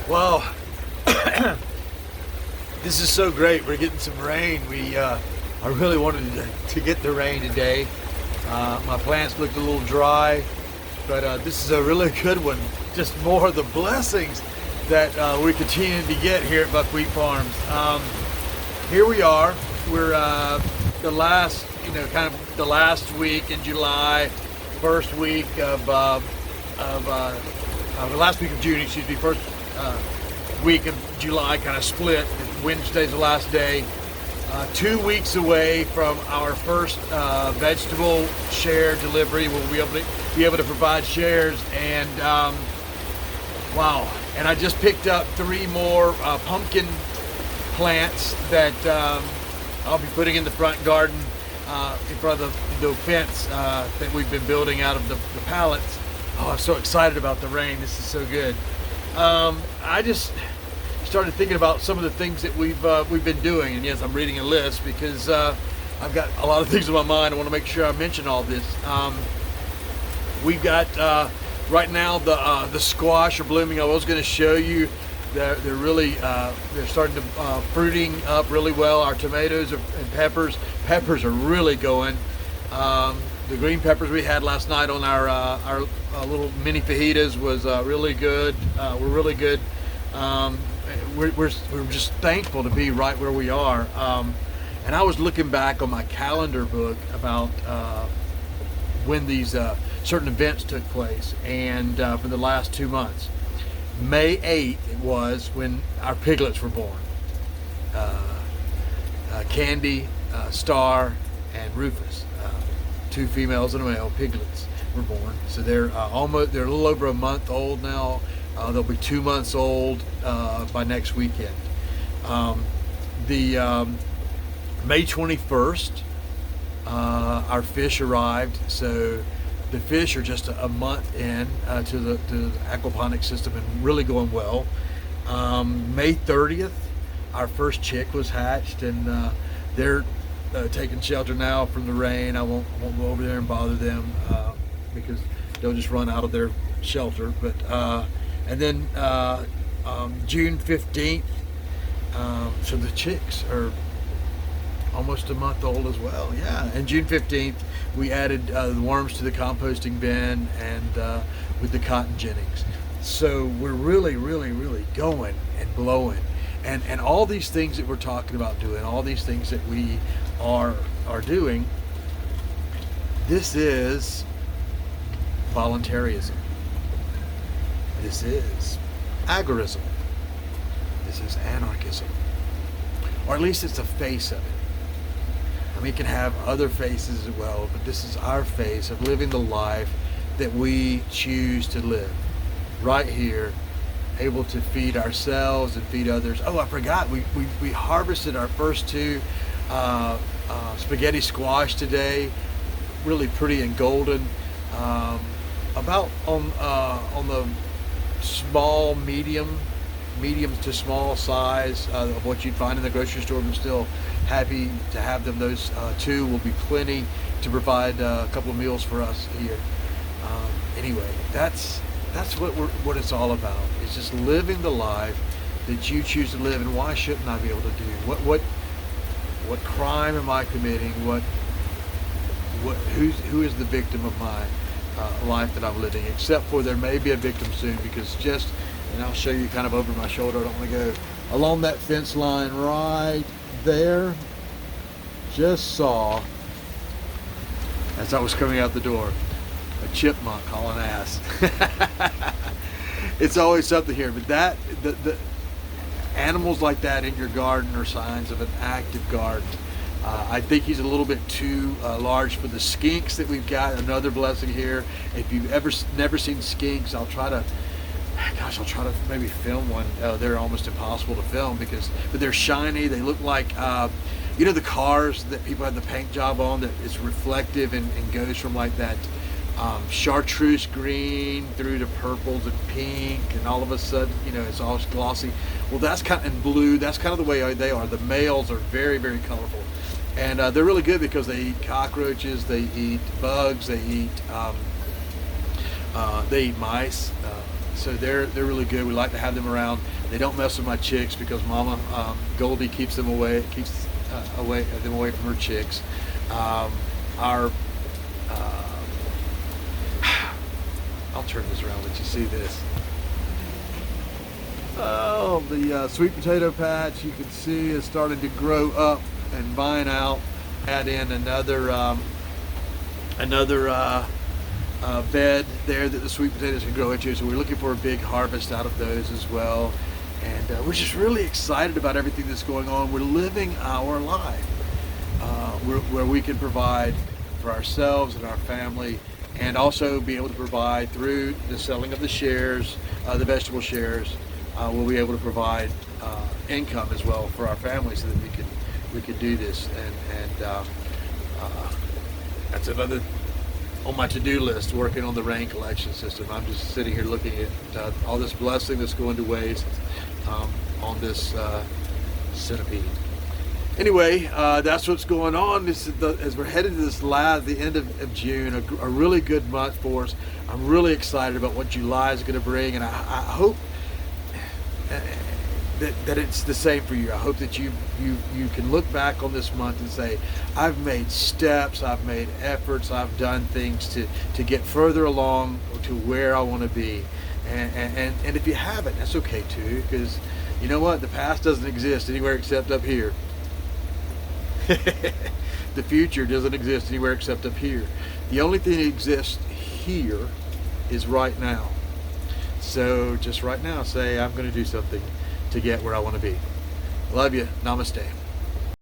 Well, this is so great. We're getting some rain. I really wanted to get the rain today. My plants looked a little dry, but this is a really good one. Just more of the blessings that we continue to get here at Buckwheat Farms. Here we are. We're the last, kind of the last week in July, first week of the last week of June. Excuse me, first week of July, kind of split. Wednesday's the last day. 2 weeks away from our first vegetable share delivery. We'll be able to provide shares, and wow! And I just picked up 3 more pumpkin plants that I'll be putting in the front garden, in front of the fence that we've been building out of the pallets. Oh, I'm so excited about the rain. This is so good. I just started thinking about some of the things that we've been doing, and yes, I'm reading a list because I've got a lot of things in my mind. I want to make sure I mention all this. We've got right now the squash are blooming. I was going to show you. They're really they're starting to fruiting up really well. Our tomatoes and peppers are really going. The green peppers we had last night on our little mini fajitas was really good. We're really good. We're just thankful to be right where we are. And I was looking back on my calendar book about when these certain events took place, and for the last 2 months. May 8th it was when our piglets were born. Candy, Star, and Rufus. 2 females and a male piglets were born. So they're a little over a month old now. They'll be 2 months old by next weekend. The May 21st, our fish arrived. So the fish are just a month in to the aquaponics system and really going well. May 30th, our first chick was hatched, and they're taking shelter now from the rain. I won't go over there and bother them because they'll just run out of their shelter. But and then June 15th, so the chicks are almost a month old as well. Yeah, and June 15th we added the worms to the composting bin and with the cotton ginnings. So we're really going and blowing, and all these things that we're talking about doing, all these things that we are doing, this is voluntarism. This is agorism. This is anarchism, or at least it's a face of it. I mean, it can have other faces as well, but this is our face of living the life that we choose to live right here, able to feed ourselves and feed others. Oh, I forgot, we harvested our first 2 spaghetti squash today, really pretty and golden, about on the small, medium to small size of what you'd find in the grocery store, but still happy to have them. Those 2 will be plenty to provide a couple of meals for us here. Anyway, that's what it's all about. It's just living the life that you choose to live, and why shouldn't I be able to do? What crime am I committing? Who is the victim of my life that I'm living? Except for there may be a victim soon, because and I'll show you kind of over my shoulder. I don't want to go along that fence line right there. Just saw, as I was coming out the door, a chipmunk hauling ass. It's always something here, but the animals like that in your garden are signs of an active garden. I think he's a little bit too large for the skinks that we've got. Another blessing here. If you've never seen skinks, I'll try to maybe film one. They're almost impossible to film but they're shiny. They look like the cars that people have the paint job on, that is reflective and goes from like that chartreuse green through to purples and pink, and all of a sudden it's all glossy. Well, that's kind of, and blue. That's kind of the way they are. The males are very colorful, and they're really good because they eat cockroaches, they eat bugs, they eat mice. So they're really good. We like to have them around. They don't mess with my chicks because Mama Goldie keeps them away, them away from her chicks. Our I'll turn this around, let you see this. Oh, the sweet potato patch, you can see, is starting to grow up and vine out. Add in another bed there that the sweet potatoes can grow into. So we're looking for a big harvest out of those as well. And we're just really excited about everything that's going on. We're living our life where we can provide for ourselves and our family, and also be able to provide through the selling of the shares, the vegetable shares. We'll be able to provide income as well for our family, so that we can do this. And that's another on my to-do list, working on the rain collection system. I'm just sitting here looking at all this blessing that's going to waste on this centipede. Anyway, that's what's going on. This is as we're headed to the end of June, a really good month for us. I'm really excited about what July is going to bring, and I hope that it's the same for you. I hope that you can look back on this month and say, I've made steps, I've made efforts, I've done things to get further along to where I want to be. And if you haven't, that's okay too, because you know what? The past doesn't exist anywhere except up here. The future doesn't exist anywhere except up here. The only thing that exists here is right now. So just right now say, I'm going to do something to get where I want to be. Love you. Namaste.